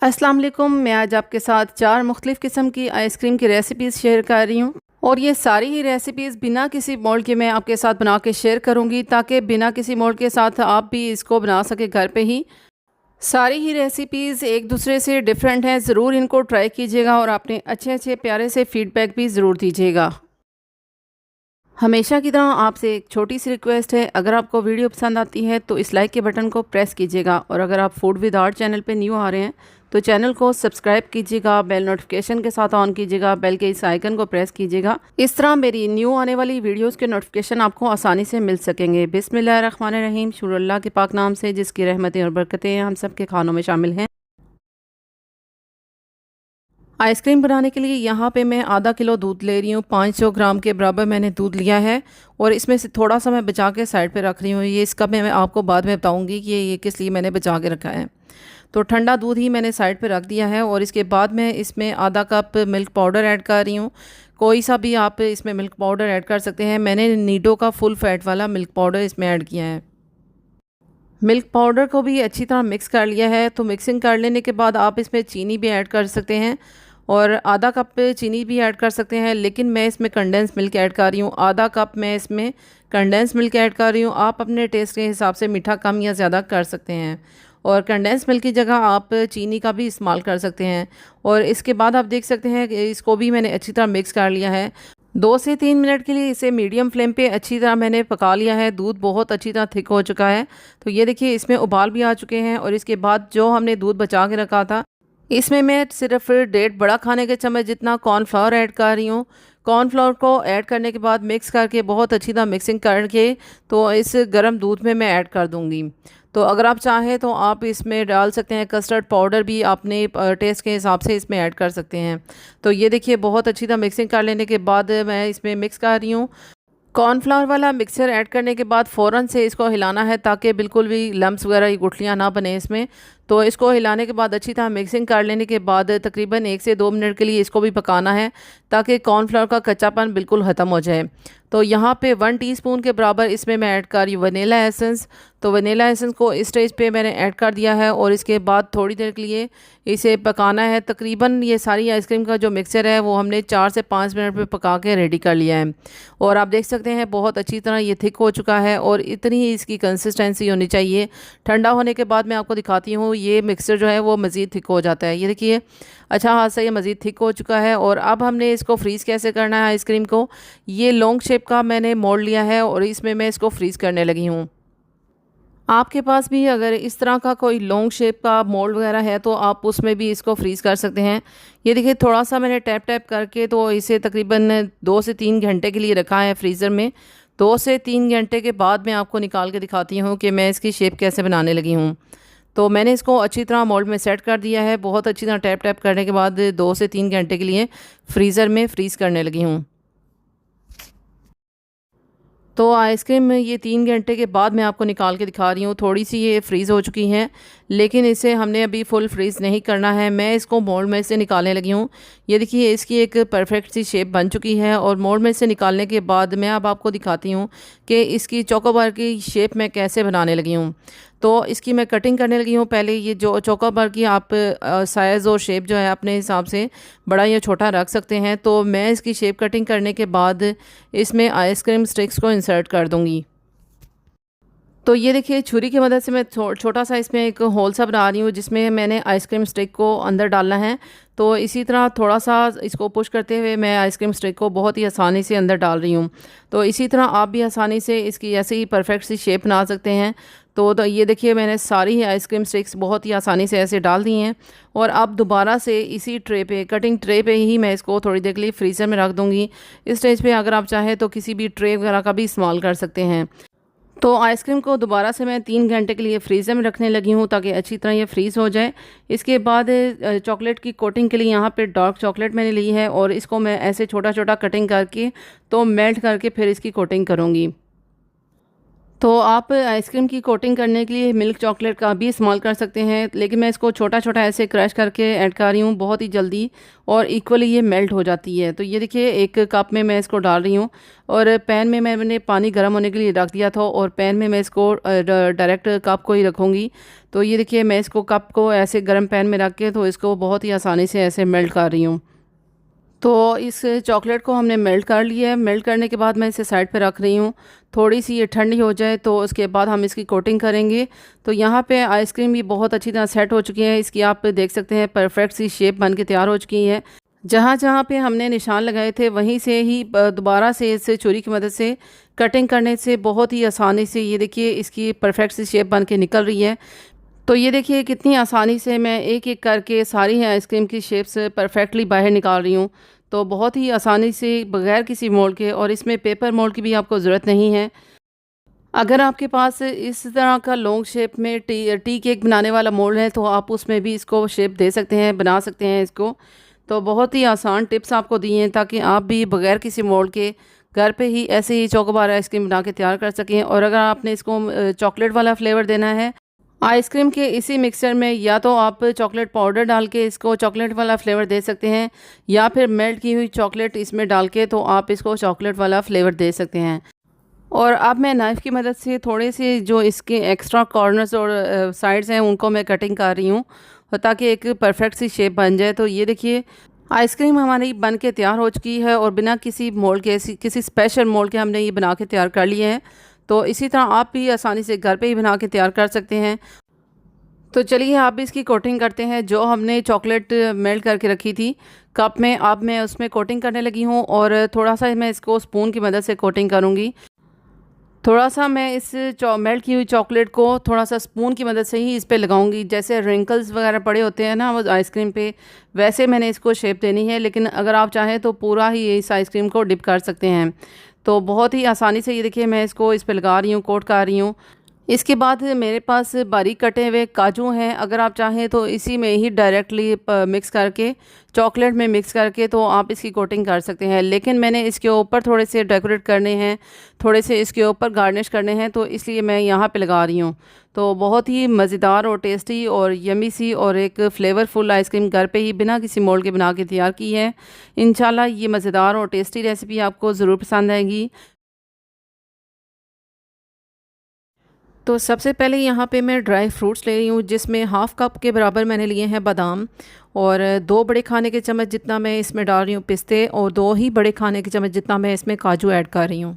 अस्सलाम वालेकुम। मैं आज आपके साथ 4 मुख्तलिफ़ किस्म की आइसक्रीम की रेसिपीज़ शेयर कर रही हूँ और ये सारी ही रेसिपीज़ बिना किसी मोल्ड के मैं आपके साथ बना के शेयर करूँगी, ताकि बिना किसी मोल्ड के साथ आप भी इसको बना सके घर पे ही। सारी ही रेसिपीज़ एक दूसरे से डिफरेंट हैं, ज़रूर इनको ट्राई कीजिएगा और अपने अच्छे अच्छे प्यारे से फ़ीडबैक भी ज़रूर दीजिएगा। हमेशा की तरह आपसे एक छोटी सी रिक्वेस्ट है, अगर आपको वीडियो पसंद आती है तो इस लाइक के बटन को प्रेस कीजिएगा और अगर आप फूड विद आर्ट चैनल पे न्यू आ रहे हैं तो चैनल को सब्सक्राइब कीजिएगा, बेल नोटिफिकेशन के साथ ऑन कीजिएगा, बेल के इस आइकन को प्रेस कीजिएगा। इस तरह मेरी न्यू आने वाली वीडियोस के नोटिफिकेशन आपको आसानी से मिल सकेंगे। बिस्मिल्लाहिर्रहमानिर्रहीम, शुरू अल्लाह के पाक नाम से जिसकी रहमतें और बरकतें हम सब के खानों में शामिल हैं। आइसक्रीम बनाने के लिए यहाँ पे मैं आधा किलो दूध ले रही हूँ। 500 ग्राम के बराबर मैंने दूध लिया है और इसमें से थोड़ा सा मैं बचा के साइड पे रख रही हूँ। ये इसका मैं आपको बाद में बताऊँगी कि ये किस लिए मैंने बचा के रखा है। तो ठंडा दूध ही मैंने साइड पे रख दिया है और इसके बाद मैं इसमें आधा कप मिल्क पाउडर ऐड कर रही हूँ। कोई सा भी आप इसमें मिल्क पाउडर ऐड कर सकते हैं। मैंने नीडो का फुल फैट वाला मिल्क पाउडर इसमें ऐड किया है। मिल्क पाउडर को भी अच्छी तरह मिक्स कर लिया है। तो मिक्सिंग कर लेने के बाद आप इसमें चीनी भी ऐड कर सकते हैं और आधा कप चीनी भी ऐड कर सकते हैं, लेकिन मैं इसमें कंडेंस मिल्क ऐड कर रही हूँ। आधा कप मैं इसमें कंडेंस मिल्क ऐड कर रही हूँ। आप अपने टेस्ट के हिसाब से मीठा कम या ज़्यादा कर सकते हैं और कंडेंस मिल्क की जगह आप चीनी का भी इस्तेमाल कर सकते हैं। और इसके बाद आप देख सकते हैं कि इसको भी मैंने अच्छी तरह मिक्स कर लिया है। 2 से 3 मिनट के लिए इसे मीडियम फ्लेम पे अच्छी तरह मैंने पका लिया है। दूध बहुत अच्छी तरह थिक हो चुका है। तो ये देखिए इसमें उबाल भी आ चुके हैं और इसके बाद जो हमने दूध बचा के रखा था, इसमें मैं सिर्फ 1.5 बड़ा खाने के चम्मच जितना कॉर्नफ्लावर ऐड कर रही हूँ। कॉर्नफ्लावर को ऐड करने के बाद मिक्स करके बहुत अच्छी तरह मिक्सिंग करके तो इस गर्म दूध में मैं ऐड कर दूँगी। तो अगर आप चाहें तो आप इसमें डाल सकते हैं कस्टर्ड पाउडर भी, अपने टेस्ट के हिसाब से इसमें ऐड कर सकते हैं। तो ये देखिए बहुत अच्छी तरह मिक्सिंग कर लेने के बाद मैं इसमें मिक्स कर रही हूँ। कॉर्नफ्लावर वाला मिक्सचर ऐड करने के बाद फ़ौरन से इसको हिलाना है ताकि बिल्कुल भी लम्स वगैरह या गुठलियाँ ना बने इसमें। तो इसको हिलाने के बाद अच्छी तरह मिक्सिंग कर लेने के बाद तकरीबन 1 से 2 मिनट के लिए इसको भी पकाना है ताकि कॉर्नफ्लावर का कच्चापन बिल्कुल ख़त्म हो जाए। तो यहाँ पे 1 टीस्पून के बराबर इसमें मैं ऐड कर रही हूँ वनीला एसेंस। तो वनीला एसेंस को इस स्टेज पे मैंने ऐड कर दिया है और इसके बाद थोड़ी देर के लिए इसे पकाना है। तकरीबन ये सारी आइसक्रीम का जो मिक्सचर है वो हमने 4 से 5 मिनट पे पका के रेडी कर लिया है और आप देख सकते हैं बहुत अच्छी तरह ये थिक हो चुका है और इतनी ही इसकी कंसिस्टेंसी होनी चाहिए। ठंडा होने के बाद मैं आपको दिखाती हूँ ये मिक्सचर जो है वो मज़ीद थिक हो जाता है। ये देखिए अच्छा हाथ से ये मज़ीद थिक हो चुका है। और अब हमने इसको फ्रीज़ कैसे करना है आइसक्रीम को, ये लॉन्ग शेप का मैंने मोल्ड लिया है और इसमें मैं इसको फ्रीज़ करने लगी हूँ। आपके पास भी अगर इस तरह का कोई लॉन्ग शेप का मोल्ड वगैरह है तो आप उसमें भी इसको फ्रीज़ कर सकते हैं। ये देखिए थोड़ा सा मैंने टैप टैप करके तो इसे तकरीबन 2 से 3 घंटे के लिए रखा है फ्रीज़र में। 2 से 3 घंटे के बाद मैं आपको निकाल के दिखाती हूँ कि मैं इसकी शेप कैसे बनाने लगी हूँ। तो मैंने इसको अच्छी तरह मोल्ड में सेट कर दिया है। बहुत अच्छी तरह टैप टैप करने के बाद 2 से 3 घंटे के लिए फ्रीज़र में फ्रीज़ करने लगी हूँ। तो आइसक्रीम ये 3 घंटे के बाद मैं आपको निकाल के दिखा रही हूँ। थोड़ी सी ये फ्रीज़ हो चुकी हैं, लेकिन इसे हमने अभी फुल फ्रीज़ नहीं करना है। मैं इसको मोल्ड में से निकालने लगी हूँ। ये देखिए इसकी एक परफेक्ट सी शेप बन चुकी है और मोल्ड में से निकालने के बाद मैं अब आपको दिखाती हूँ कि इसकी चोकोबार की शेप मैं कैसे बनाने लगी हूँ। तो इसकी मैं कटिंग करने लगी हूँ। पहले ये जो चोकोबार की आप साइज़ और शेप जो है अपने हिसाब से बड़ा या छोटा रख सकते हैं। तो मैं इसकी शेप कटिंग करने के बाद इसमें आइसक्रीम स्टिक्स को इंसर्ट कर दूँगी। तो ये देखिए छुरी की मदद से मैं छोटा सा इसमें एक होल सा बना रही हूँ जिसमें मैंने आइसक्रीम स्टिक को अंदर डालना है। तो इसी तरह थोड़ा सा इसको पुश करते हुए मैं आइसक्रीम स्टिक को बहुत ही आसानी से अंदर डाल रही हूँ। तो इसी तरह आप भी आसानी से इसकी ऐसे ही परफेक्ट सी शेप बना सकते हैं। तो ये देखिए मैंने सारी ही आइसक्रीम स्टिक्स बहुत ही आसानी से ऐसे डाल दी हैं और अब दोबारा से इसी ट्रे पे, कटिंग ट्रे पे ही मैं इसको थोड़ी देर के लिए फ्रीज़र में रख दूँगी। इस स्टेज पे अगर आप चाहें तो किसी भी ट्रे वगैरह का भी इस्तेमाल कर सकते हैं। तो आइसक्रीम को दोबारा से मैं 3 घंटे के लिए फ्रीज़र में रखने लगी हूँ ताकि अच्छी तरह ये फ्रीज़ हो जाए। इसके बाद चॉकलेट की कोटिंग के लिए यहाँ पे डार्क चॉकलेट मैंने ली है और इसको मैं ऐसे छोटा छोटा कटिंग करके तो मेल्ट करके फिर इसकी कोटिंग करूँगी। तो आप आइसक्रीम की कोटिंग करने के लिए मिल्क चॉकलेट का भी इस्तेमाल कर सकते हैं, लेकिन मैं इसको छोटा छोटा ऐसे क्रश करके ऐड कर रही हूँ बहुत ही जल्दी, और इक्वली ये मेल्ट हो जाती है। तो ये देखिए एक कप में मैं इसको डाल रही हूँ, और पैन में मैंने पानी गर्म होने के लिए रख दिया था, और पैन में मैं इसको डायरेक्ट कप को ही रखूँगी। तो ये देखिए मैं इसको कप को ऐसे गर्म पैन में रख के तो इसको बहुत ही आसानी से ऐसे मेल्ट कर रही हूँ। तो इस चॉकलेट को हमने मेल्ट कर लिया है। मेल्ट करने के बाद मैं इसे साइड पे रख रही हूँ, थोड़ी सी ये ठंडी हो जाए तो उसके बाद हम इसकी कोटिंग करेंगे। तो यहाँ पे आइसक्रीम भी बहुत अच्छी तरह सेट हो चुकी है, इसकी आप देख सकते हैं परफेक्ट सी शेप बन के तैयार हो चुकी है। जहाँ जहाँ पे हमने निशान लगाए थे वहीं से ही दोबारा से इस छुरी की मदद से कटिंग करने से बहुत ही आसानी से ये देखिए इसकी परफेक्ट सी शेप बन के निकल रही है। तो ये देखिए कितनी आसानी से मैं एक एक करके सारी आइसक्रीम की शेप्स परफेक्टली बाहर निकाल रही हूँ। तो बहुत ही आसानी से बगैर किसी मोल्ड के, और इसमें पेपर मोल्ड की भी आपको ज़रूरत नहीं है। अगर आपके पास इस तरह का लॉन्ग शेप में टी केक बनाने वाला मोल्ड है तो आप उसमें भी इसको शेप दे सकते हैं, बना सकते हैं इसको। तो बहुत ही आसान टिप्स आपको दिए हैं ताकि आप भी बगैर किसी मोल्ड के घर पे ही ऐसे ही चोकोबार आइसक्रीम बना के तैयार कर सकें। और अगर आपने इसको चॉकलेट वाला फ्लेवर देना है आइसक्रीम के इसी मिक्सचर में, या तो आप चॉकलेट पाउडर डाल के इसको चॉकलेट वाला फ्लेवर दे सकते हैं, या फिर मेल्ट की हुई चॉकलेट इसमें डाल के तो आप इसको चॉकलेट वाला फ्लेवर दे सकते हैं। और अब मैं नाइफ़ की मदद से थोड़े से जो इसके एक्स्ट्रा कॉर्नर्स और साइड्स हैं उनको मैं कटिंग कर रही हूँ, ताकि एक परफेक्ट सी शेप बन जाए। तो ये देखिए आइसक्रीम हमारी बन के तैयार हो चुकी है, और बिना किसी मोल्ड के, किसी स्पेशल मोल्ड के हमने ये बना के तैयार कर लिए हैं। तो इसी तरह आप भी आसानी से घर पे ही बना के तैयार कर सकते हैं। तो चलिए आप भी इसकी कोटिंग करते हैं। जो हमने चॉकलेट मेल्ट करके रखी थी कप में, अब मैं उसमें कोटिंग करने लगी हूँ, और थोड़ा सा मैं इसको स्पून की मदद से कोटिंग करूँगी। थोड़ा सा मैं इस मेल्ट की हुई चॉकलेट को थोड़ा सा स्पून की मदद से ही इस पे लगाऊंगी। जैसे रिंकल्स वगैरह पड़े होते हैं ना वो आइसक्रीम पे, वैसे मैंने इसको शेप देनी है। लेकिन अगर आप चाहें तो पूरा ही इस आइसक्रीम को डिप कर सकते हैं। तो बहुत ही आसानी से ये देखिए मैं इसको इस पे लगा रही हूँ, कोट कर रही हूँ। इसके बाद मेरे पास बारीक कटे हुए काजू हैं, अगर आप चाहें तो इसी में ही डायरेक्टली मिक्स करके, चॉकलेट में मिक्स करके तो आप इसकी कोटिंग कर सकते हैं। लेकिन मैंने इसके ऊपर थोड़े से डेकोरेट करने हैं, थोड़े से इसके ऊपर गार्निश करने हैं, तो इसलिए मैं यहाँ पे लगा रही हूँ। तो बहुत ही मज़ेदार और टेस्टी और यमी सी और एक फ्लेवरफुल आइसक्रीम घर पे ही बिना किसी मोल्ड के बना के तैयार की है। इंशाल्लाह ये मज़ेदार और टेस्टी रेसिपी आपको ज़रूर पसंद आएगी। तो सबसे पहले यहाँ पे मैं ड्राई फ्रूट्स ले रही हूँ, जिसमें हाफ़ कप के बराबर मैंने लिए हैं बादाम, और 2 बड़े खाने के चम्मच जितना मैं इसमें डाल रही हूँ पिस्ते, और 2 ही बड़े खाने के चम्मच जितना मैं इसमें काजू ऐड कर रही हूँ।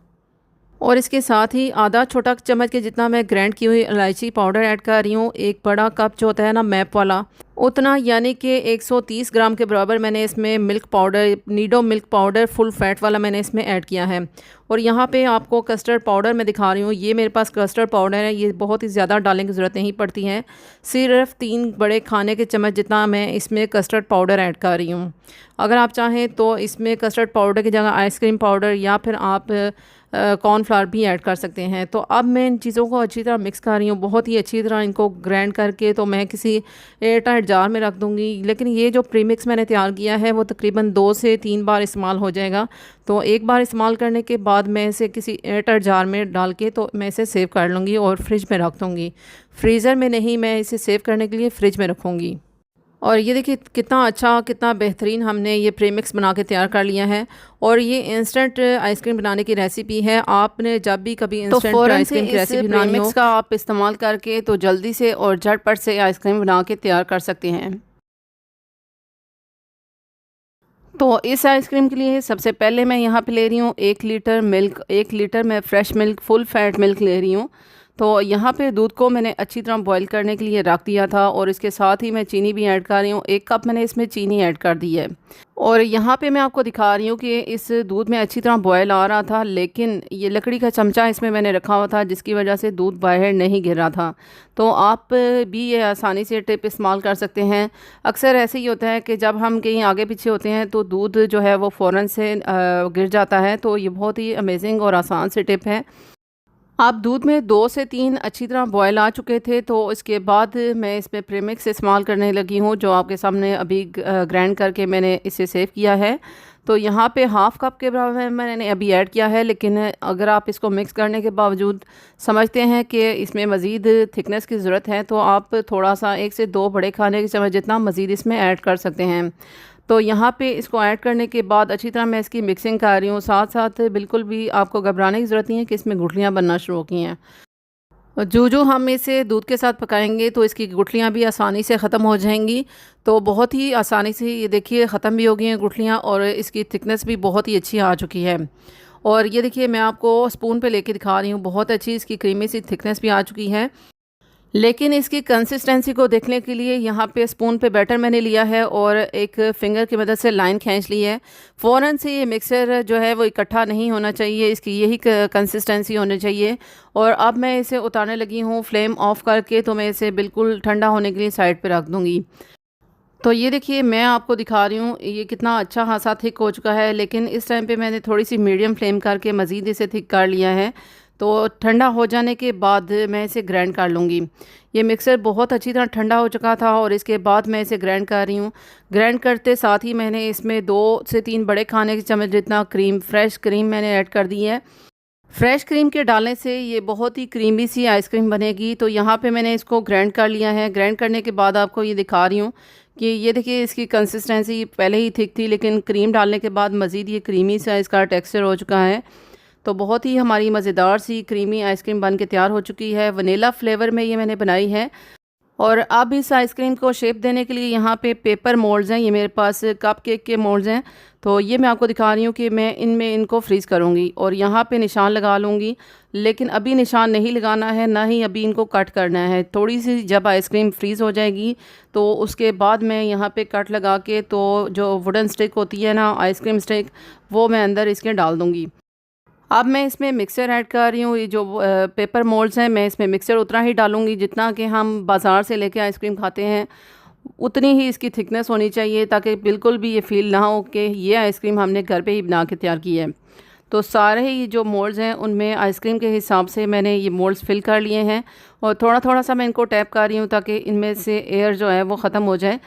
और इसके साथ ही आधा छोटा चम्मच के जितना मैं ग्राइंड की हुई इलायची पाउडर ऐड कर रही हूँ। एक बड़ा कप जो होता है ना मैप वाला, उतना यानी कि 130 ग्राम के बराबर मैंने इसमें milk powder, Nido milk powder full fat वाला मैंने इसमें ऐड किया है। और यहाँ पे आपको कस्टर्ड पाउडर मैं दिखा रही हूँ, ये मेरे पास कस्टर्ड पाउडर है, ये बहुत ही ज़्यादा डालने की ज़रूरत नहीं पड़ती है। सिर्फ 3 बड़े खाने के चम्मच जितना मैं इसमें कस्टर्ड पाउडर ऐड कर रही हूँ। अगर आप चाहें तो इसमें कस्टर्ड पाउडर की जगह आइसक्रीम पाउडर या फिर आप कॉर्नफ्लावर भी ऐड कर सकते हैं। तो अब मैं इन चीज़ों को अच्छी तरह मिक्स कर रही हूँ, बहुत ही अच्छी तरह इनको ग्राइंड करके तो मैं किसी एयर टाइट जार में रख दूँगी। लेकिन ये जो प्रीमिक्स मैंने तैयार किया है वो तकरीबन 2 से 3 बार इस्तेमाल हो जाएगा। तो एक बार इस्तेमाल करने के बाद मैं इसे किसी एयर टाइट जार में डाल के तो मैं इसे सेव कर लूँगी और फ्रिज में रख दूँगी। फ्रीज़र में नहीं, मैं इसे सेव करने के लिए फ़्रिज में रखूँगी। और ये देखिए कितना अच्छा, कितना बेहतरीन हमने ये प्रीमिक्स बना के तैयार कर लिया है। और ये इंस्टेंट आइसक्रीम बनाने की रेसिपी है। आपने जब भी कभी इंस्टेंट आइसक्रीम की रेसिपी बनानी हो का आप इस्तेमाल करके तो जल्दी से और झटपट से आइसक्रीम बना के तैयार कर सकते हैं। तो इस आइसक्रीम के लिए सबसे पहले मैं यहाँ पे ले रही हूँ 1 लीटर मिल्क। 1 लीटर मैं fresh milk, full fat milk ले रही हूँ। तो यहाँ पे दूध को मैंने अच्छी तरह बॉईल करने के लिए रख दिया था, और इसके साथ ही मैं चीनी भी ऐड कर रही हूँ। 1 कप मैंने इसमें चीनी ऐड कर दी है। और यहाँ पे मैं आपको दिखा रही हूँ कि इस दूध में अच्छी तरह बॉयल आ रहा था, लेकिन ये लकड़ी का चमचा इसमें मैंने रखा हुआ था, जिसकी वजह से दूध बाहर नहीं गिर रहा था। तो आप भी ये आसानी से टिप इस्तेमाल कर सकते हैं। अक्सर ऐसे ही होता है कि जब हम कहीं आगे पीछे होते हैं तो दूध जो है वो फ़ौरन से गिर जाता है। तो ये बहुत ही अमेजिंग और आसान सी टिप है। आप दूध में 2 से 3 अच्छी तरह बॉयल आ चुके थे, तो इसके बाद मैं इसमें प्रीमिक्स इस्तेमाल करने लगी हूँ, जो आपके सामने अभी ग्राइंड करके मैंने इसे सेव किया है। तो यहाँ पे हाफ़ कप के बराबर मैंने अभी ऐड किया है, लेकिन अगर आप इसको मिक्स करने के बावजूद समझते हैं कि इसमें मज़ीद थिकनेस की ज़रूरत है, तो आप थोड़ा सा 1 से 2 बड़े खाने के चम्मच जितना मज़ीद इसमें ऐड कर सकते हैं। तो यहाँ पे इसको ऐड करने के बाद अच्छी तरह मैं इसकी मिक्सिंग कर रही हूँ। साथ साथ बिल्कुल भी आपको घबराने की ज़रूरत नहीं है कि इसमें गुठलियाँ बनना शुरू हो गई हैं। और जो हम इसे दूध के साथ पकाएंगे तो इसकी गुठलियाँ भी आसानी से ख़त्म हो जाएंगी। तो बहुत ही आसानी से ये देखिए ख़त्म भी हो गई हैं गुठलियाँ, और इसकी थिकनेस भी बहुत ही अच्छी आ चुकी है। और ये देखिए मैं आपको स्पून पे लेके दिखा रही हूँ, बहुत अच्छी इसकी क्रीमी सी थिकनेस भी आ चुकी है। लेकिन इसकी कंसिस्टेंसी को देखने के लिए यहाँ पे स्पून पे बैटर मैंने लिया है और एक फिंगर की मदद से लाइन खींच ली है। फ़ौरन से ये मिक्सर जो है वो इकट्ठा नहीं होना चाहिए, इसकी यही कंसिस्टेंसी होनी चाहिए। और अब मैं इसे उतारने लगी हूँ फ्लेम ऑफ करके, तो मैं इसे बिल्कुल ठंडा होने के लिए साइड पे रख दूँगी। तो ये देखिए मैं आपको दिखा रही हूँ ये कितना अच्छा खासा थिक हो चुका है, लेकिन इस टाइम पे मैंने थोड़ी सी मीडियम फ्लेम करके मज़ीद इसे थिक कर लिया है। तो ठंडा हो जाने के बाद मैं इसे ग्राइंड कर लूँगी। ये मिक्सर बहुत अच्छी तरह ठंडा हो चुका था और इसके बाद मैं इसे ग्राइंड कर रही हूँ। ग्राइंड करते साथ ही मैंने इसमें 2 से 3 बड़े खाने के चम्मच जितना क्रीम, फ्रेश क्रीम मैंने ऐड कर दी है। फ्रेश क्रीम के डालने से ये बहुत ही क्रीमी सी आइसक्रीम बनेगी। तो यहाँ पे मैंने इसको ग्राइंड कर लिया है। ग्राइंड करने के बाद आपको ये दिखा रही हूँ कि ये देखिए इसकी कंसिस्टेंसी पहले ही थिक थी, लेकिन क्रीम डालने के बाद मज़ीद ये क्रीमी सा इसका टेक्सचर हो चुका है। तो बहुत ही हमारी मज़ेदार सी क्रीमी आइसक्रीम बन के तैयार हो चुकी है। वनीला फ्लेवर में ये मैंने बनाई है। और अब इस आइसक्रीम को शेप देने के लिए यहाँ पे पेपर मोल्ड्स हैं, ये मेरे पास कप केक के मोल्ड्स हैं। तो ये मैं आपको दिखा रही हूँ कि मैं इनमें इनको फ्रीज़ करूँगी और यहाँ पे निशान लगा लूँगी। लेकिन अभी निशान नहीं लगाना है, ना ही अभी इनको कट करना है। थोड़ी सी जब आइसक्रीम फ्रीज़ हो जाएगी तो उसके बाद मैं यहाँ पे कट लगा के, तो जो वुडन स्टिक होती है ना, आइसक्रीम स्टिक, वो मैं अंदर इसके डाल दूँगी। अब मैं इसमें मिक्सचर ऐड कर रही हूँ। ये जो पेपर मोल्ड्स हैं, मैं इसमें मिक्सचर उतना ही डालूँगी जितना कि हम बाज़ार से लेके आइसक्रीम खाते हैं। उतनी ही इसकी थिकनेस होनी चाहिए ताकि बिल्कुल भी ये फ़ील ना हो कि ये आइसक्रीम हमने घर पे ही बना के तैयार की है। तो सारे ही जो मोल्ड्स हैं उनमें आइसक्रीम के हिसाब से मैंने ये मोल्ड्स फिल कर लिए हैं और थोड़ा-थोड़ा सा मैं इनको टैप कर रही हूँ ताकि इनमें से एयर जो है वो ख़त्म हो जाए।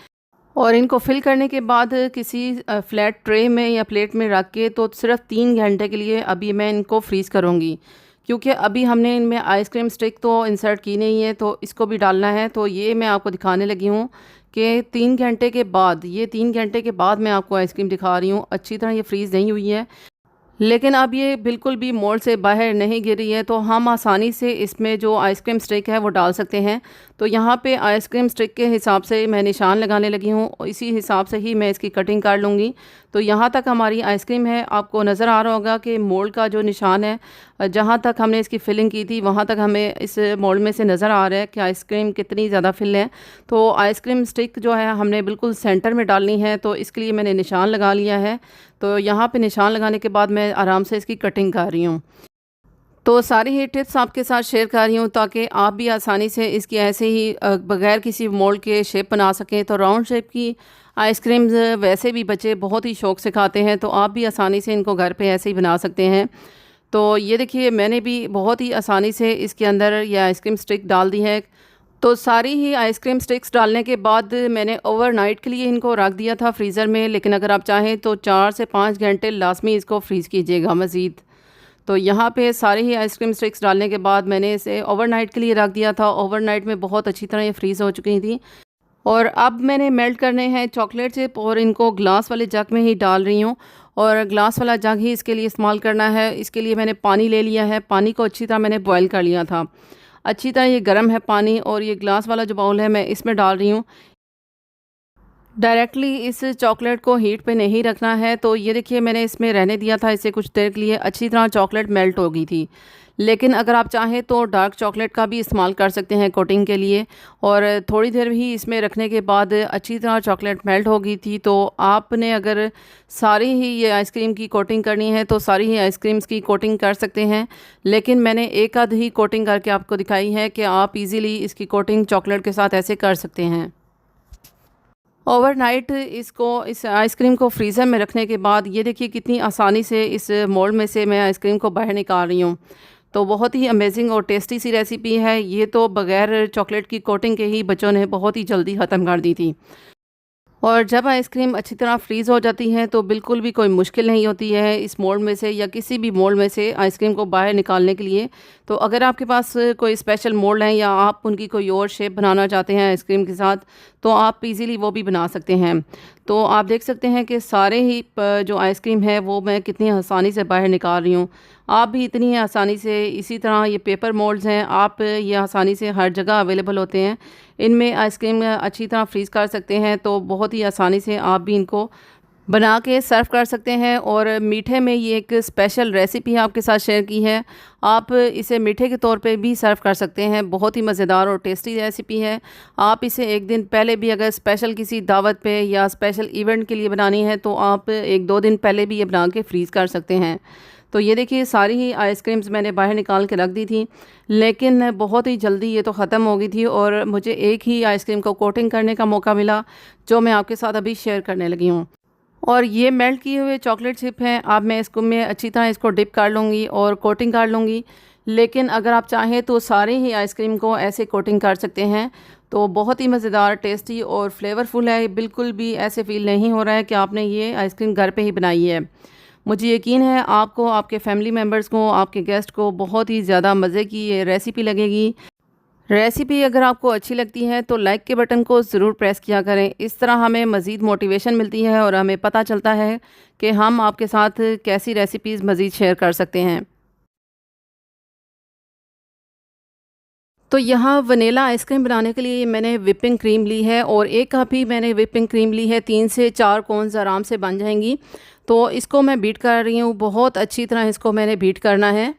और इनको फिल करने के बाद किसी फ्लैट ट्रे में या प्लेट में रख के तो सिर्फ 3 घंटे के लिए अभी मैं इनको फ्रीज़ करूँगी। क्योंकि अभी हमने इनमें आइसक्रीम स्टिक तो इंसर्ट की नहीं है, तो इसको भी डालना है। तो ये मैं आपको दिखाने लगी हूँ कि 3 घंटे के बाद, ये 3 घंटे के बाद मैं आपको आइसक्रीम दिखा रही हूँ। अच्छी तरह ये फ्रीज़ नहीं हुई है, लेकिन अब ये बिल्कुल भी मोल्ड से बाहर नहीं गिर रही है, तो हम आसानी से इसमें जो आइसक्रीम स्टिक है वो डाल सकते हैं। तो यहाँ पे आइसक्रीम स्टिक के हिसाब से मैं निशान लगाने लगी हूँ, इसी हिसाब से ही मैं इसकी कटिंग कर लूँगी। तो यहाँ तक हमारी आइसक्रीम है। आपको नज़र आ रहा होगा कि मोल्ड का जो निशान है, जहाँ तक हमने इसकी फिलिंग की थी वहाँ तक हमें इस मोल्ड में से नज़र आ रहा है कि आइसक्रीम कितनी ज़्यादा फिल है। तो आइसक्रीम स्टिक जो है हमने बिल्कुल सेंटर में डालनी है, तो इसके लिए मैंने निशान लगा लिया है। तो यहाँ पे निशान लगाने के बाद मैं आराम से इसकी कटिंग कर रही हूँ। तो सारी ही टिप्स आपके साथ शेयर कर रही हूँ ताकि आप भी आसानी से इसकी ऐसे ही बगैर किसी मोल्ड के शेप बना सकें। तो राउंड शेप की आइसक्रीम्स वैसे भी बच्चे बहुत ही शौक़ से खाते हैं, तो आप भी आसानी से इनको घर पे ऐसे ही बना सकते हैं। तो ये देखिए मैंने भी बहुत ही आसानी से इसके अंदर ये आइसक्रीम स्टिक डाल दी है। तो सारी ही आइसक्रीम स्टिक्स डालने के बाद मैंने ओवरनाइट के लिए इनको रख दिया था फ्रीज़र में, लेकिन अगर आप चाहें तो 4 से 5 घंटे लाजमी इसको फ्रीज़ कीजिएगा मज़ीद। तो यहाँ पे सारी ही आइसक्रीम स्टिक्स डालने के बाद मैंने इसे ओवरनाइट के लिए रख दिया था। ओवरनाइट में बहुत अच्छी तरह ये फ्रीज़ हो चुकी थी। और अब मैंने मेल्ट करने हैं चॉकलेट चिप और इनको ग्लास वाले जग में ही डाल रही हूँ, और ग्लास वाला जग ही इसके लिए इस्तेमाल करना है। इसके लिए मैंने पानी ले लिया है। पानी को अच्छी तरह मैंने बॉयल कर लिया था। अच्छी तरह ये गर्म है पानी, और ये ग्लास वाला जो बाउल है मैं इसमें डाल रही हूँ। डायरेक्टली इस चॉकलेट को हीट पे नहीं रखना है। तो ये देखिए मैंने इसमें रहने दिया था इसे कुछ देर के लिए। अच्छी तरह चॉकलेट मेल्ट हो गई थी। लेकिन अगर आप चाहें तो डार्क चॉकलेट का भी इस्तेमाल कर सकते हैं कोटिंग के लिए। और थोड़ी देर ही इसमें रखने के बाद अच्छी तरह चॉकलेट मेल्ट हो गई थी। तो आपने अगर सारी ही ये आइसक्रीम की कोटिंग करनी है तो सारी ही आइसक्रीम्स की कोटिंग कर सकते हैं, लेकिन मैंने एक आध ही कोटिंग करके आपको दिखाई है कि आप इजीली इसकी कोटिंग चॉकलेट के साथ ऐसे कर सकते हैं। ओवरनाइट इस आइसक्रीम को फ्रीज़र में रखने के बाद ये देखिए कितनी आसानी से इस मोल्ड में से मैं आइसक्रीम को बाहर निकाल रही हूँ। तो बहुत ही अमेजिंग और टेस्टी सी रेसिपी है। ये तो बग़ैर चॉकलेट की कोटिंग के ही बच्चों ने बहुत ही जल्दी ख़त्म कर दी थी। और जब आइसक्रीम अच्छी तरह फ्रीज़ हो जाती है तो बिल्कुल भी कोई मुश्किल नहीं होती है इस मोल्ड में से या किसी भी मोल्ड में से आइसक्रीम को बाहर निकालने के लिए। तो अगर आपके पास कोई स्पेशल मोल्ड है या आप उनकी कोई और शेप बनाना चाहते हैं आइसक्रीम के साथ, तो आप इजीली वो भी बना सकते हैं। तो आप देख सकते हैं कि सारे ही जो आइसक्रीम है वो मैं कितनी आसानी से बाहर निकाल रही हूँ। आप भी इतनी आसानी से, इसी तरह ये पेपर मोल्ड्स हैं, आप ये आसानी से हर जगह अवेलेबल होते हैं। इनमें आइसक्रीम अच्छी तरह फ्रीज़ कर सकते हैं, तो बहुत ही आसानी से आप भी इनको बना के सर्व कर सकते हैं। और मीठे में ये एक स्पेशल रेसिपी आपके साथ शेयर की है। आप इसे मीठे के तौर पे भी सर्व कर सकते हैं। बहुत ही मज़ेदार और टेस्टी रेसिपी है। आप इसे एक दिन पहले भी, अगर स्पेशल किसी दावत पे या स्पेशल इवेंट के लिए बनानी है, तो आप 1-2 दिन पहले भी ये बना के फ्रीज़ कर सकते हैं। तो ये देखिए, सारी ही आइसक्रीम्स मैंने बाहर निकाल के रख दी थी, लेकिन बहुत ही जल्दी ये तो ख़त्म हो गई थी और मुझे एक ही आइसक्रीम को कोटिंग करने का मौका मिला, जो मैं आपके साथ अभी शेयर करने लगी हूँ। और ये मेल्ट किए हुए चॉकलेट चिप हैं। अब मैं इसको अच्छी तरह इसको डिप कर लूँगी और कोटिंग कर लूँगी। लेकिन अगर आप चाहें तो सारे ही आइसक्रीम को ऐसे कोटिंग कर सकते हैं। तो बहुत ही मज़ेदार, टेस्टी और फ्लेवरफुल है। बिल्कुल भी ऐसे फ़ील नहीं हो रहा है कि आपने ये आइसक्रीम घर पे ही बनाई है। मुझे यकीन है आपको, आपके फैमिली मेम्बर्स को, आपके गेस्ट को बहुत ही ज़्यादा मज़े की ये रेसिपी लगेगी। रेसिपी अगर आपको अच्छी लगती है तो लाइक के बटन को ज़रूर प्रेस किया करें। इस तरह हमें मज़ीद मोटिवेशन मिलती है और हमें पता चलता है कि हम आपके साथ कैसी रेसिपीज़ मज़ीद शेयर कर सकते हैं। तो यहाँ वनीला आइसक्रीम बनाने के लिए मैंने व्हिपिंग क्रीम ली है और 1 कप ही मैंने व्हिपिंग क्रीम ली है। 3 से 4 कोन्स आराम से बन जाएंगी। तो इसको मैं बीट कर रही हूँ, बहुत अच्छी तरह इसको मैंने बीट करना है।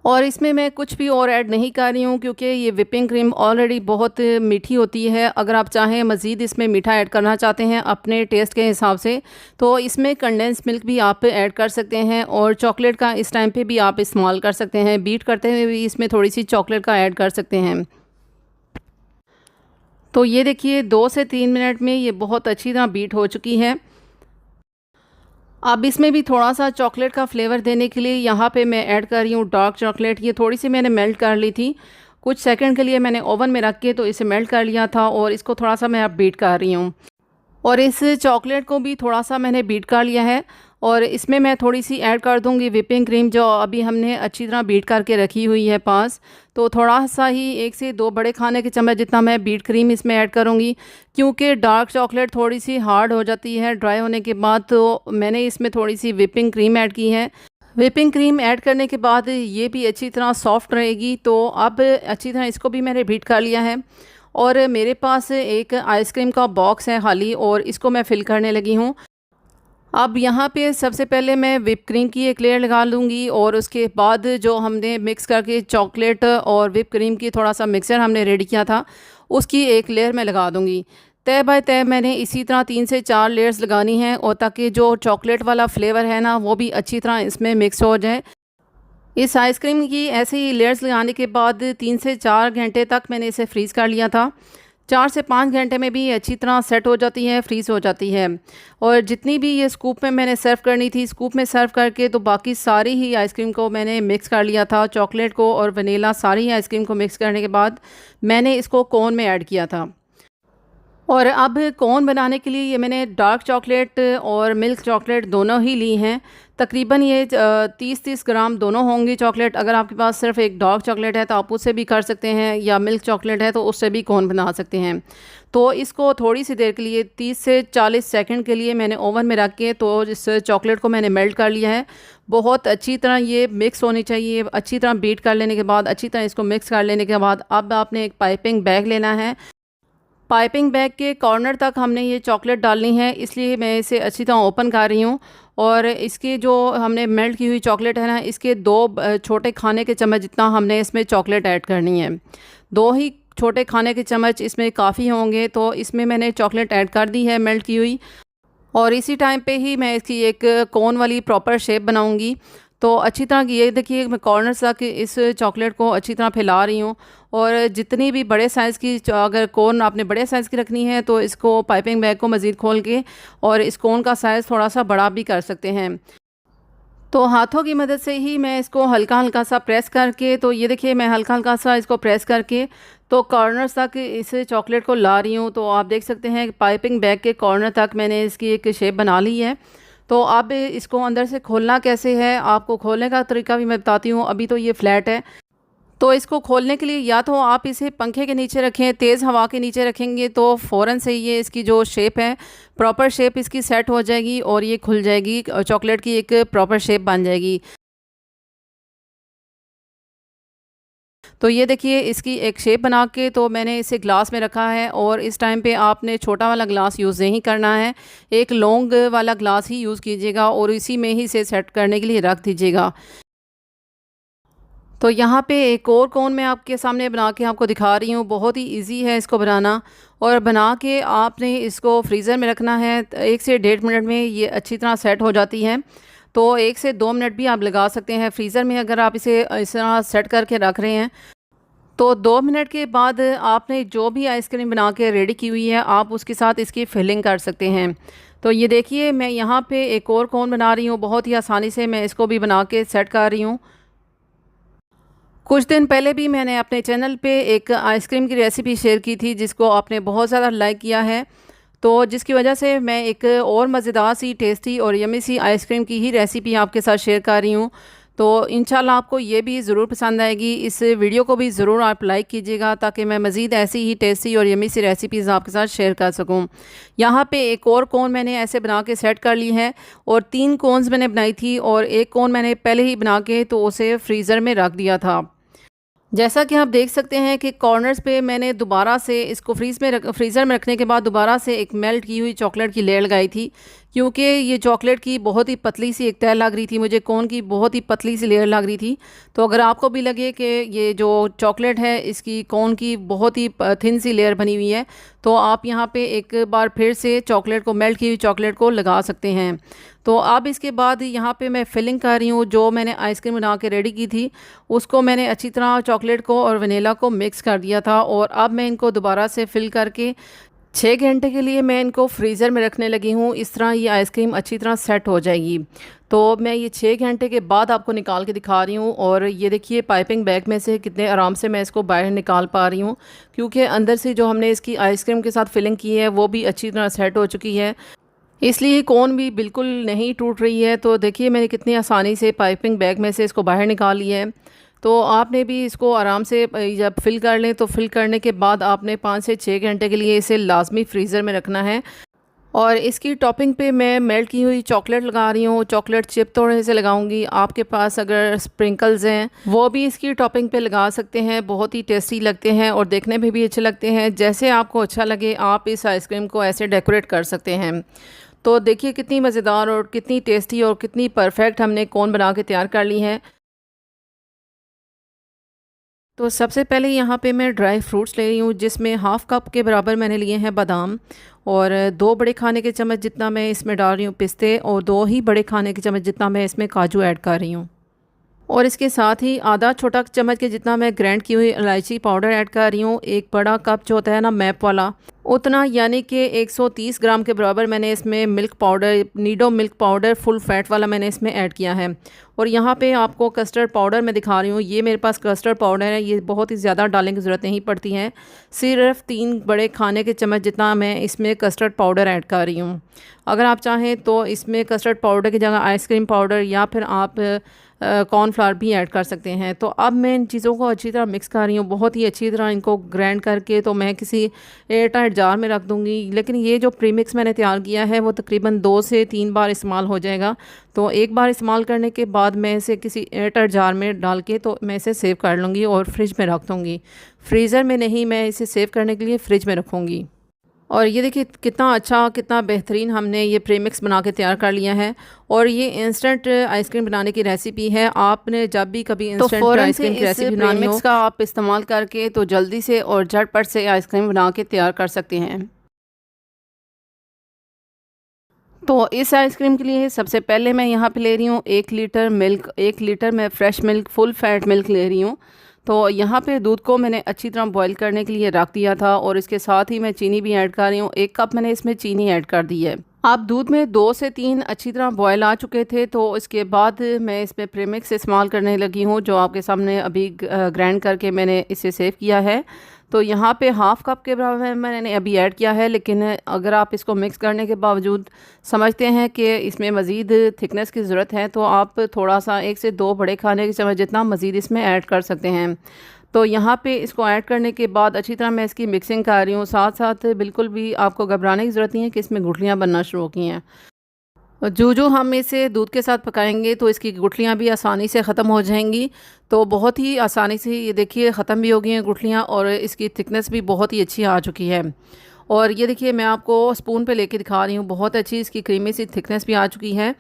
और इसमें मैं कुछ भी और ऐड नहीं कर रही हूँ, क्योंकि ये व्हिपिंग क्रीम ऑलरेडी बहुत मीठी होती है। अगर आप चाहें मज़ीद इसमें मीठा ऐड करना चाहते हैं अपने टेस्ट के हिसाब से, तो इसमें कंडेंस मिल्क भी आप ऐड कर सकते हैं और चॉकलेट का इस टाइम पे भी आप इस्तेमाल कर सकते हैं। बीट करते हुए भी इसमें थोड़ी सी चॉकलेट का ऐड कर सकते हैं। तो ये देखिए, 2 से 3 मिनट में ये बहुत अच्छी तरह बीट हो चुकी है। अब इसमें भी थोड़ा-सा चॉकलेट का फ्लेवर देने के लिए यहाँ पे मैं ऐड कर रही हूँ डार्क चॉकलेट। ये थोड़ी-सी मैंने मेल्ट कर ली थी। कुछ सेकंड के लिए मैंने ओवन में रख के तो इसे मेल्ट कर लिया था और इसको थोड़ा-सा मैं अब बीट कर रही हूँ। और इस चॉकलेट को भी थोड़ा-सा मैंने बीट कर लिया है और इसमें मैं थोड़ी-सी ऐड कर दूँगी व्हिपिंग क्रीम, जो अभी हमने अच्छी तरह बीट करके रखी हुई है पास। तो थोड़ा-सा ही 1 से 2 बड़े खाने के चम्मच जितना मैं बीट क्रीम इसमें ऐड करूँगी, क्योंकि डार्क चॉकलेट थोड़ी-सी हार्ड हो जाती है ड्राई होने के बाद। तो मैंने इसमें थोड़ी-सी व्हिपिंग क्रीम ऐड की है। व्हिपिंग क्रीम ऐड करने के बाद ये भी अच्छी तरह सॉफ्ट रहेगी। तो अब अच्छी तरह इसको भी मैंने बीट कर लिया है और मेरे पास एक आइसक्रीम का बॉक्स है खाली और इसको मैं फ़िल करने लगी हूँ। अब यहाँ पे सबसे पहले मैं व्हिप क्रीम की एक लेयर लगा लूँगी और उसके बाद जो हमने मिक्स करके चॉकलेट और व्हिप क्रीम की थोड़ा सा मिक्सर हमने रेडी किया था, उसकी एक लेयर मैं लगा दूँगी। तय बाय तय मैंने इसी तरह 3 से 4 लेयर्स लगानी हैं, और ताकि जो चॉकलेट वाला फ्लेवर है ना, वो भी अच्छी तरह इसमें मिक्स हो जाए। इस आइसक्रीम की ऐसे ही लेयर्स लगाने के बाद 3 से 4 घंटे तक मैंने इसे फ्रीज़ कर लिया था। 4 से 5 घंटे में भी अच्छी तरह सेट हो जाती है, फ्रीज़ हो जाती है। और जितनी भी ये स्कूप में मैंने सर्व करनी थी, स्कूप में सर्व करके तो बाकी सारी ही आइसक्रीम को मैंने मिक्स कर लिया था। चॉकलेट को और वनीला सारी आइसक्रीम को मिक्स करने के बाद मैंने इसको कोन में ऐड किया था। और अब कोन बनाने के लिए ये मैंने डार्क चॉकलेट और मिल्क चॉकलेट दोनों ही ली हैं। तकरीबन ये 30-30 ग्राम दोनों होंगी चॉकलेट। अगर आपके पास सिर्फ एक डार्क चॉकलेट है तो आप उससे भी कर सकते हैं, या मिल्क चॉकलेट है तो उससे भी कोन बना सकते हैं। तो इसको थोड़ी सी देर के लिए 30 से 40 सेकंड के लिए मैंने ओवन में रख के तो इस चॉकलेट को मैंने मेल्ट कर लिया है। बहुत अच्छी तरह ये मिक्स होनी चाहिए। अच्छी तरह बीट कर लेने के बाद, अच्छी तरह इसको मिक्स कर लेने के बाद, अब आपने एक पाइपिंग बैग लेना है। पाइपिंग बैग के कॉर्नर तक हमने ये चॉकलेट डालनी है, इसलिए मैं इसे अच्छी तरह ओपन कर रही हूँ। और इसके जो हमने मेल्ट की हुई चॉकलेट है ना, इसके 2 छोटे खाने के चम्मच जितना हमने इसमें चॉकलेट ऐड करनी है। 2 ही छोटे खाने के चम्मच इसमें काफ़ी होंगे। तो इसमें मैंने चॉकलेट ऐड कर दी है मेल्ट की हुई, और इसी टाइम पे ही मैं इसकी एक कोन वाली प्रॉपर शेप बनाऊंगी। तो अच्छी तरह ये देखिए, मैं कॉर्नर तक इस चॉकलेट को अच्छी तरह फैला रही हूँ। और जितनी भी बड़े साइज़ की, अगर कोन आपने बड़े साइज़ की रखनी है तो इसको पाइपिंग बैग को मज़ीद खोल के और इस कोन का साइज़ थोड़ा सा बड़ा भी कर सकते हैं। तो हाथों की मदद से ही मैं इसको हल्का हल्का सा प्रेस करके, तो ये देखिए मैं हल्का हल्का सा इसको प्रेस करके तो कॉर्नर्स तक इस चॉकलेट को ला रही हूँ। तो आप देख सकते हैं पाइपिंग बैग के कॉर्नर तक मैंने इसकी एक शेप बना ली है। तो अब इसको अंदर से खोलना कैसे है, आपको खोलने का तरीका भी मैं बताती हूँ। अभी तो ये फ्लैट है, तो इसको खोलने के लिए या तो आप इसे पंखे के नीचे रखें, तेज़ हवा के नीचे रखेंगे तो फ़ौरन से ये इसकी जो शेप है, प्रॉपर शेप इसकी सेट हो जाएगी और ये खुल जाएगी, चॉकलेट की एक प्रॉपर शेप बन जाएगी। तो ये देखिए इसकी एक शेप बना के तो मैंने इसे ग्लास में रखा है। और इस टाइम पे आपने छोटा वाला ग्लास यूज़ नहीं करना है, एक लॉन्ग वाला ग्लास ही यूज़ कीजिएगा और इसी में ही इसे सेट करने के लिए रख दीजिएगा। तो यहाँ पे एक और कोन मैं आपके सामने बना के आपको दिखा रही हूँ। बहुत ही इजी है इसको बनाना, और बना के आपने इसको फ्रीज़र में रखना है। 1 से 1.5 मिनट में ये अच्छी तरह सेट हो जाती है। तो 1 से 2 मिनट भी आप लगा सकते हैं फ्रीज़र में, अगर आप इसे इस तरह सेट करके रख रहे हैं। तो 2 मिनट के बाद आपने जो भी आइसक्रीम बना के रेडी की हुई है, आप उसके साथ इसकी फिलिंग कर सकते हैं। तो ये देखिए मैं यहाँ पे एक और कोन बना रही हूँ, बहुत ही आसानी से मैं इसको भी बना के सेट कर रही हूँ। कुछ दिन पहले भी मैंने अपने चैनल पे एक आइसक्रीम की रेसिपी शेयर की थी, जिसको आपने बहुत ज़्यादा लाइक किया है। तो जिसकी वजह से मैं एक और मज़ेदार सी, टेस्टी और यमी सी आइसक्रीम की ही रेसिपी आपके साथ शेयर कर रही हूँ। तो इंशाल्लाह आपको ये भी ज़रूर पसंद आएगी। इस वीडियो को भी ज़रूर आप लाइक कीजिएगा, ताकि मैं मज़ीद ऐसी ही टेस्टी और यमी सी रेसिपीज़ आपके साथ शेयर कर सकूँ। यहाँ पे एक और कोन मैंने ऐसे बना के सेट कर ली है, और 3 कोन्स मैंने बनाई थी, और एक कोन मैंने पहले ही बना के तो उसे फ्रीज़र में रख दिया था। जैसा कि आप देख सकते हैं कि कॉर्नर्स पे मैंने दोबारा से इसको फ्रीज़र में रखने के बाद दोबारा से एक मेल्ट की हुई चॉकलेट की लेयर लगाई थी, क्योंकि ये चॉकलेट की बहुत ही पतली सी एक तह लग रही थी मुझे, कोन की बहुत ही पतली सी लेयर लग रही थी। तो अगर आपको भी लगे कि ये जो चॉकलेट है इसकी कोन की बहुत ही थिन सी लेयर बनी हुई है, तो आप यहाँ पे एक बार फिर से चॉकलेट को, मेल्ट की हुई चॉकलेट को लगा सकते हैं। तो अब इसके बाद यहाँ पे मैं फिलिंग कर रही हूँ। जो मैंने आइसक्रीम बना के रेडी की थी, उसको मैंने अच्छी तरह चॉकलेट को और वनीला को मिक्स कर दिया था, और अब मैं इनको दोबारा से फिल करके 6 घंटे के लिए मैं इनको फ्रीज़र में रखने लगी हूँ। इस तरह ये आइसक्रीम अच्छी तरह सेट हो जाएगी। तो मैं ये 6 घंटे के बाद आपको निकाल के दिखा रही हूँ, और ये देखिए पाइपिंग बैग में से कितने आराम से मैं इसको बाहर निकाल पा रही हूँ, क्योंकि अंदर से जो हमने इसकी आइसक्रीम के साथ फिलिंग की है वो भी अच्छी तरह सेट हो चुकी है, इसलिए कोन भी बिल्कुल नहीं टूट रही है। तो देखिए मैंने कितनी आसानी से पाइपिंग बैग में से इसको बाहर निकाल लिया है। तो आपने भी इसको आराम से जब फिल कर लें, तो फिल करने के बाद आपने 5 से 6 घंटे के लिए इसे लाजमी फ्रीज़र में रखना है। और इसकी टॉपिंग पे मैं मेल्ट की हुई चॉकलेट लगा रही हूँ। चॉकलेट चिप थोड़े से लगाऊंगी, आपके पास अगर स्प्रिंकल्स हैं वो भी इसकी टॉपिंग पे लगा सकते हैं। बहुत ही टेस्टी लगते हैं और देखने में भी अच्छे लगते हैं। जैसे आपको अच्छा लगे आप इस आइसक्रीम को ऐसे डेकोरेट कर सकते हैं। तो देखिए कितनी मज़ेदार और कितनी टेस्टी और कितनी परफेक्ट हमने कोन बना के तैयार कर ली है। तो सबसे पहले यहाँ पे मैं ड्राई फ्रूट्स ले रही हूँ, जिसमें हाफ़ कप के बराबर मैंने लिए हैं बादाम, और 2 बड़े खाने के चम्मच जितना मैं इसमें डाल रही हूँ पिस्ते, और 2 ही बड़े खाने के चम्मच जितना मैं इसमें काजू ऐड कर रही हूँ। और इसके साथ ही आधा छोटा चम्मच के जितना मैं ग्राइंड की हुई इलायची पाउडर ऐड कर रही हूँ। एक बड़ा कप जो होता है ना मैप वाला, उतना, यानी कि 130 ग्राम के बराबर मैंने इसमें milk powder, Nido milk powder full fat वाला मैंने इसमें ऐड किया है। और यहाँ पे आपको कस्टर्ड पाउडर मैं दिखा रही हूँ। ये मेरे पास कस्टर्ड पाउडर है, ये बहुत ही ज़्यादा डालने की ज़रूरत नहीं पड़ती है। सिर्फ 3 बड़े खाने के चम्मच जितना मैं इसमें कस्टर्ड पाउडर ऐड कर रही हूँ। अगर आप चाहें तो इसमें कस्टर्ड पाउडर की जगह आइसक्रीम पाउडर या फिर आप कॉर्नफ्लावर भी ऐड कर सकते हैं। तो अब मैं इन चीज़ों को अच्छी तरह मिक्स कर रही हूँ, बहुत ही अच्छी तरह इनको ग्राइंड करके तो मैं किसी एयर टाइट जार में रख दूँगी। लेकिन ये जो प्रीमिक्स मैंने तैयार किया है वो तकरीबन 2 से 3 बार इस्तेमाल हो जाएगा। तो एक बार इस्तेमाल करने के बाद मैं इसे किसी एयर टाइट जार में डाल के तो मैं इसे सेव कर लूँगी और फ्रिज में रख दूँगी। फ्रीज़र में नहीं, मैं इसे सेव करने के लिए फ़्रिज में रखूँगी। और ये देखिए कितना अच्छा, कितना बेहतरीन हमने ये प्रीमिक्स बना के तैयार कर लिया है। और ये इंस्टेंट आइसक्रीम बनाने की रेसिपी है। आपने जब भी कभी इंस्टेंट आइसक्रीम की रेसिपी बनानी हो, का आप इस्तेमाल करके तो जल्दी से और झटपट से आइसक्रीम बना के तैयार कर सकते हैं। तो इस आइसक्रीम के लिए सबसे पहले मैं यहाँ पे ले रही हूँ 1 लीटर मिल्क। 1 लीटर मैं fresh milk, full fat milk ले रही हूँ। तो यहाँ पे दूध को मैंने अच्छी तरह बॉईल करने के लिए रख दिया था, और इसके साथ ही मैं चीनी भी ऐड कर रही हूँ। 1 कप मैंने इसमें चीनी ऐड कर दी है। आप दूध में 2 से 3 अच्छी तरह बॉयल आ चुके थे, तो इसके बाद मैं इसमें प्रीमिक्स इस्तेमाल करने लगी हूँ, जो आपके सामने अभी ग्राइंड करके मैंने इसे सेव किया है। तो यहाँ पे हाफ़ कप के बराबर मैंने अभी ऐड किया है, लेकिन अगर आप इसको मिक्स करने के बावजूद समझते हैं कि इसमें मज़ीद थिकनेस की ज़रूरत है, तो आप थोड़ा सा 1 से 2 बड़े खाने के चम्मच जितना मज़ीद इसमें ऐड कर सकते हैं। तो यहाँ पे इसको ऐड करने के बाद अच्छी तरह मैं इसकी मिक्सिंग कर रही हूँ। साथ साथ बिल्कुल भी आपको घबराने की ज़रूरत नहीं है कि इसमें गुठलियाँ बनना शुरू हो गई हैं। और जो हम इसे दूध के साथ पकाएंगे तो इसकी गुठलियाँ भी आसानी से ख़त्म हो जाएंगी। तो बहुत ही आसानी से ये देखिए ख़त्म भी हो गई हैं गुठलियाँ, और इसकी थिकनेस भी बहुत ही अच्छी आ चुकी है। और ये देखिए मैं आपको स्पून पे लेके दिखा रही हूँ, बहुत अच्छी इसकी क्रीमी सी थिकनेस भी आ चुकी है।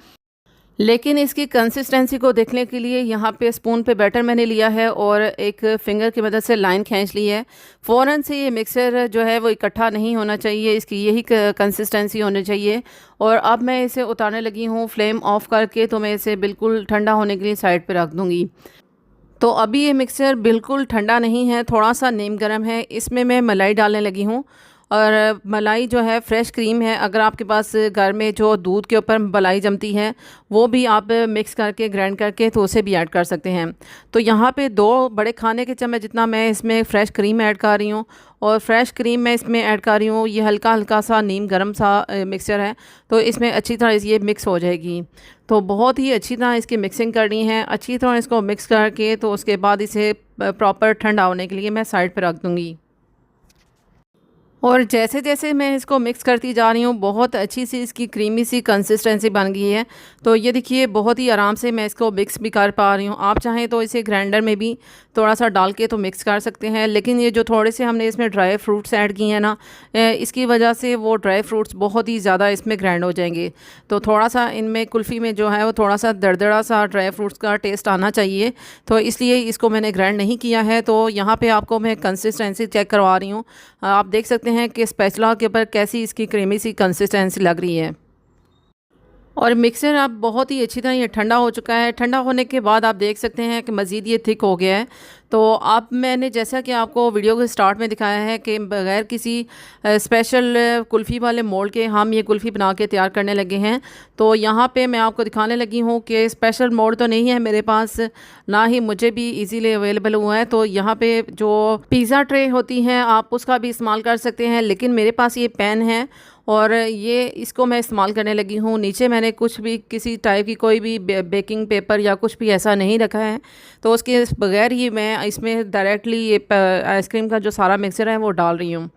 लेकिन इसकी कंसिस्टेंसी को देखने के लिए यहाँ पे स्पून पे बैटर मैंने लिया है और एक फिंगर की मदद से लाइन खींच ली है। फ़ौरन से ये मिक्सर जो है वो इकट्ठा नहीं होना चाहिए, इसकी यही कंसिस्टेंसी होनी चाहिए। और अब मैं इसे उतारने लगी हूँ फ्लेम ऑफ करके, तो मैं इसे बिल्कुल ठंडा होने के लिए साइड पे रख दूँगी। तो अभी ये मिक्सर बिल्कुल ठंडा नहीं है, थोड़ा सा नीम गर्म है। इसमें मैं मलाई डालने लगी हूँ, और मलाई जो है फ्रेश क्रीम है। अगर आपके पास घर में जो दूध के ऊपर मलाई जमती है, वो भी आप मिक्स करके ग्राइंड करके तो उसे भी ऐड कर सकते हैं। तो यहाँ पे 2 बड़े खाने के चम्मच जितना मैं इसमें फ़्रेश क्रीम ऐड कर रही हूँ, और फ्रेश क्रीम मैं इसमें ऐड कर रही हूँ। ये हल्का हल्का सा नीम गर्म सा मिक्सचर है, तो इसमें अच्छी तरह ये मिक्स हो जाएगी। तो बहुत ही अच्छी तरह इसकी मिक्सिंग करनी है। अच्छी तरह इसको मिक्स करके तो उसके बाद इसे प्रॉपर ठंडा होने के लिए मैं साइड पर रख दूँगी। और जैसे जैसे मैं इसको मिक्स करती जा रही हूँ, बहुत अच्छी सी इसकी क्रीमी सी कंसिस्टेंसी बन गई है। तो ये देखिए बहुत ही आराम से मैं इसको मिक्स भी कर पा रही हूँ। आप चाहें तो इसे ग्राइंडर में भी थोड़ा सा डाल के तो मिक्स कर सकते हैं, लेकिन ये जो थोड़े से हमने इसमें ड्राई फ्रूट्स ऐड किए हैं ना, इसकी वजह से वो ड्राई फ्रूट्स बहुत ही ज़्यादा इसमें ग्राइंड हो जाएंगे। तो थोड़ा सा इनमें कुल्फ़ी में जो है वो थोड़ा सा दरदरा सा ड्राई फ्रूट्स का टेस्ट आना चाहिए, तो इसलिए इसको मैंने ग्राइंड नहीं किया है। तो यहाँ पर आपको मैं कंसिस्टेंसी चेक करवा रही हूँ। आप देख सकते हैं कि स्पैचुला के ऊपर कैसी इसकी क्रीमी सी कंसिस्टेंसी लग रही है। और मिक्सर अब बहुत ही अच्छी तरह ये ठंडा हो चुका है। ठंडा होने के बाद आप देख सकते हैं कि मज़ीद ये थिक हो गया है। तो अब मैंने जैसा कि आपको वीडियो के स्टार्ट में दिखाया है कि बग़ैर किसी स्पेशल कुल्फ़ी वाले मोल्ड के हम ये कुल्फ़ी बना के तैयार करने लगे हैं। तो यहाँ पे मैं आपको दिखाने लगी हूँ कि स्पेशल मोल्ड तो नहीं है मेरे पास, ना ही मुझे भी इजीली अवेलेबल हुआ है। तो यहाँ पे जो पिज़्ज़ा ट्रे होती हैं आप उसका भी इस्तेमाल कर सकते हैं, लेकिन मेरे पास ये पैन है और ये इसको मैं इस्तेमाल करने लगी हूँ। नीचे मैंने कुछ भी किसी टाइप की कोई भी बेकिंग पेपर या कुछ भी ऐसा नहीं रखा है, तो उसके बगैर ही मैं इसमें डायरेक्टली ये आइसक्रीम का जो सारा मिक्सचर है वो डाल रही हूँ।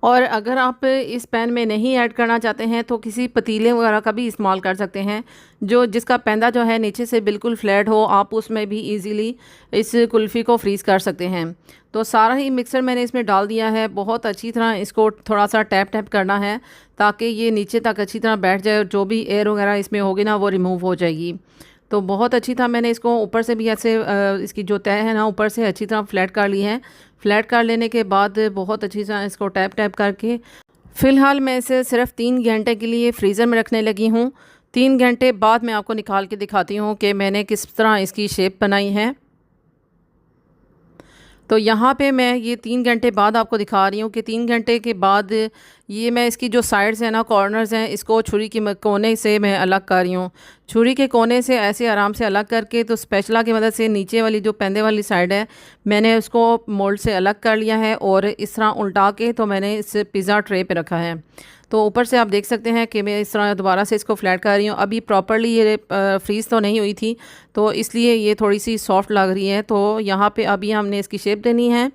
और अगर आप इस पैन में नहीं ऐड करना चाहते हैं तो किसी पतीले वगैरह का भी इस्तेमाल कर सकते हैं, जो जिसका पैंदा जो है नीचे से बिल्कुल फ्लैट हो। आप उसमें भी इजीली इस कुल्फ़ी को फ्रीज़ कर सकते हैं। तो सारा ही मिक्सर मैंने इसमें डाल दिया है। बहुत अच्छी तरह इसको थोड़ा सा टैप टैप करना है ताकि ये नीचे तक अच्छी तरह बैठ जाए, और जो भी एयर वगैरह इसमें होगी ना वो रिमूव हो जाएगी। तो बहुत अच्छी तरह मैंने इसको ऊपर से भी ऐसे इसकी जो तय है ना ऊपर से अच्छी तरह फ्लैट कर ली है। फ्लैट कर लेने के बाद बहुत अच्छी तरह इसको टैप टैप करके फ़िलहाल मैं इसे सिर्फ 3 घंटे के लिए फ्रीज़र में रखने लगी हूँ। 3 घंटे बाद मैं आपको निकाल के दिखाती हूँ कि मैंने किस तरह इसकी शेप बनाई है। तो यहाँ पे मैं ये 3 घंटे बाद आपको दिखा रही हूँ कि 3 घंटे के बाद ये मैं इसकी जो साइड्स हैं ना, कॉर्नर्स हैं, इसको छुरी की कोने से मैं अलग कर रही हूँ। छुरी के कोने से ऐसे आराम से अलग करके तो स्पैचुला की मदद से नीचे वाली जो पैंदे वाली साइड है मैंने उसको मोल्ड से अलग कर लिया है, और इस तरह उल्टा के तो मैंने इस पिज़्ज़ा ट्रे पे रखा है। तो ऊपर से आप देख सकते हैं कि मैं इस तरह दोबारा से इसको फ्लैट कर रही हूँ। अभी प्रॉपर्ली ये फ्रीज़ तो नहीं हुई थी, तो इसलिए ये थोड़ी सी सॉफ्ट लग रही है। तो यहाँ पे अभी हमने इसकी शेप देनी है।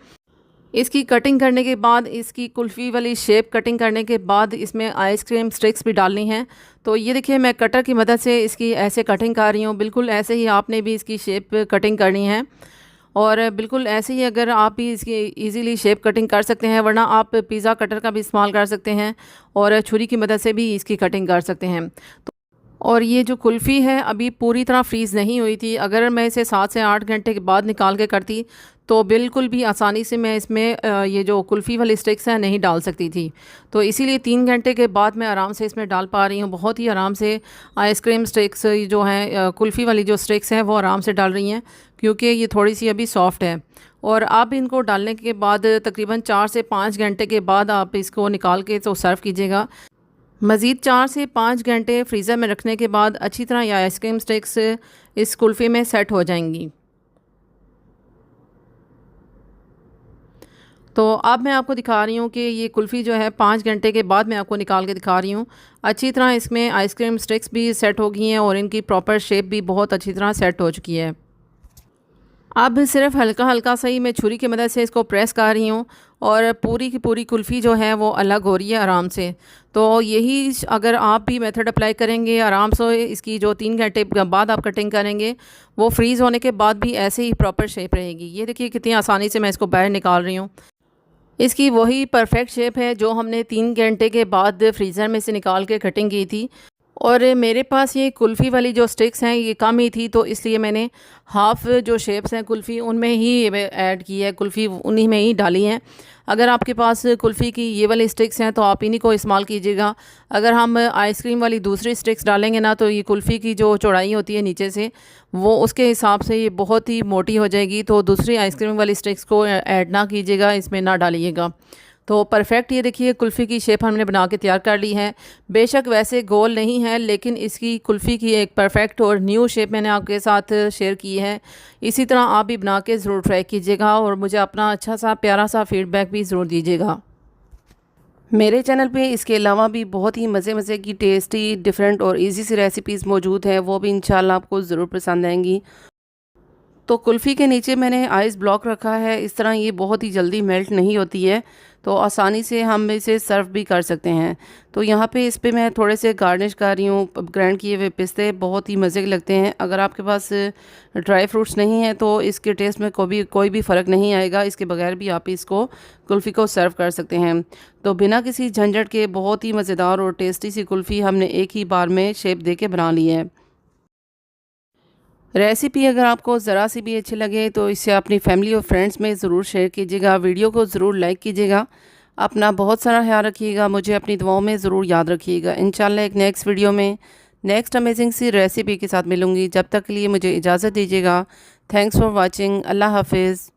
इसकी कटिंग करने के बाद, इसकी कुल्फ़ी वाली शेप कटिंग करने के बाद इसमें आइसक्रीम स्टिक्स भी डालनी हैं। तो ये देखिए मैं कटर की मदद से इसकी ऐसे कटिंग कर रही हूँ। बिल्कुल ऐसे ही आपने भी इसकी शेप कटिंग करनी है, और बिल्कुल ऐसे ही अगर आप भी इसकी इजीली शेप कटिंग कर सकते हैं, वरना आप पिज़्ज़ा कटर का भी इस्तेमाल कर सकते हैं और छुरी की मदद से भी इसकी कटिंग कर सकते हैं। तो और ये जो कुल्फ़ी है अभी पूरी तरह फ्रीज़ नहीं हुई थी। अगर मैं इसे 7 से 8 घंटे के बाद निकाल के करती तो बिल्कुल भी आसानी से मैं इसमें ये जो कुल्फ़ी वाली स्टिक्स हैं नहीं डाल सकती थी। तो इसीलिए 3 घंटे के बाद मैं आराम से इसमें डाल पा रही हूँ। बहुत ही आराम से आइसक्रीम स्टिक्स जो हैं, कुल्फ़ी वाली जो स्टिक्स हैं वो आराम से डाल रही हैं, क्योंकि ये थोड़ी सी अभी सॉफ्ट है। और आप इनको डालने के बाद तकरीबन 4 से 5 घंटे के बाद आप इसको निकाल के तो सर्व कीजिएगा। मज़ीद 4 से 5 घंटे फ्रीज़र में रखने के बाद अच्छी तरह ये आइसक्रीम स्टिक्स इस कुल्फ़ी में सेट हो जाएंगी। तो अब मैं आपको दिखा रही हूँ कि ये कुल्फ़ी जो है 5 घंटे के बाद मैं आपको निकाल के दिखा रही हूँ। अच्छी तरह इसमें आइसक्रीम स्टिक्स भी सेट हो गई हैं और इनकी प्रॉपर शेप भी बहुत अच्छी तरह सेट हो चुकी है। अब सिर्फ हल्का हल्का सा ही मैं छुरी की मदद से इसको प्रेस कर रही हूँ और पूरी की पूरी कुल्फ़ी जो है वो अलग हो रही है आराम से। तो यही अगर आप भी मेथड अप्लाई करेंगे आराम से, इसकी जो 3 घंटे बाद आप कटिंग करेंगे वो फ्रीज़ होने के बाद भी ऐसे ही प्रॉपर शेप रहेगी। ये देखिए कितनी आसानी से मैं इसको बाहर निकाल रही हूँ। इसकी वही परफेक्ट शेप है जो हमने 3 घंटे के बाद फ्रीज़र में से निकाल के कटिंग की थी। और मेरे पास ये कुल्फ़ी वाली जो स्टिक्स हैं ये कम ही थी, तो इसलिए मैंने हाफ़ जो शेप्स हैं कुल्फ़ी उनमें ही ऐड की है, कुल्फ़ी उन्हीं में ही डाली हैं। अगर आपके पास कुल्फ़ी की ये वाली स्टिक्स हैं तो आप इन्हीं को इस्तेमाल कीजिएगा। अगर हम आइसक्रीम वाली दूसरी स्टिक्स डालेंगे ना तो ये कुल्फ़ी की जो चौड़ाई होती है नीचे से वो उसके हिसाब से ये बहुत ही मोटी हो जाएगी, तो दूसरी आइसक्रीम वाली स्टिक्स को ऐड ना कीजिएगा, इसमें ना डालिएगा। तो परफेक्ट ये देखिए कुल्फ़ी की शेप हमने बना के तैयार कर ली है। बेशक वैसे गोल नहीं है लेकिन इसकी कुल्फ़ी की एक परफेक्ट और न्यू शेप मैंने आपके साथ शेयर की है। इसी तरह आप भी बना के ज़रूर ट्राई कीजिएगा और मुझे अपना अच्छा सा प्यारा सा फीडबैक भी ज़रूर दीजिएगा। मेरे चैनल पे इसके अलावा भी बहुत ही मज़े मज़े की टेस्टी डिफरेंट और इजी सी रेसिपीज़ मौजूद हैं, वो भी इंशाल्लाह आपको ज़रूर पसंद आएंगी। तो कुल्फ़ी के नीचे मैंने आइस ब्लॉक रखा है, इस तरह ये बहुत ही जल्दी मेल्ट नहीं होती है, तो आसानी से हम इसे सर्व भी कर सकते हैं। तो यहाँ पे इस पे मैं थोड़े से गार्निश कर रही हूँ ग्राइंड किए हुए पिस्ते, बहुत ही मज़े के लगते हैं। अगर आपके पास ड्राई फ्रूट्स नहीं है तो इसके टेस्ट में कोई भी फ़र्क नहीं आएगा, इसके बगैर भी आप इसको कुल्फ़ी को सर्व कर सकते हैं। तो बिना किसी झंझट के बहुत ही मज़ेदार और टेस्टी सी कुल्फ़ी हमने एक ही बार में शेप दे के बना ली है। रेसिपी अगर आपको ज़रा सी भी अच्छी लगे तो इसे अपनी फैमिली और फ्रेंड्स में ज़रूर शेयर कीजिएगा, वीडियो को ज़रूर लाइक कीजिएगा। अपना बहुत सारा ख्याल रखिएगा, मुझे अपनी दुआओं में ज़रूर याद रखिएगा। इंशाल्लाह एक नेक्स्ट वीडियो में नेक्स्ट अमेजिंग सी रेसिपी के साथ मिलूँगी। जब तक के लिए मुझे इजाज़त दीजिएगा। Thanks for watching. अल्लाह हाफिज़।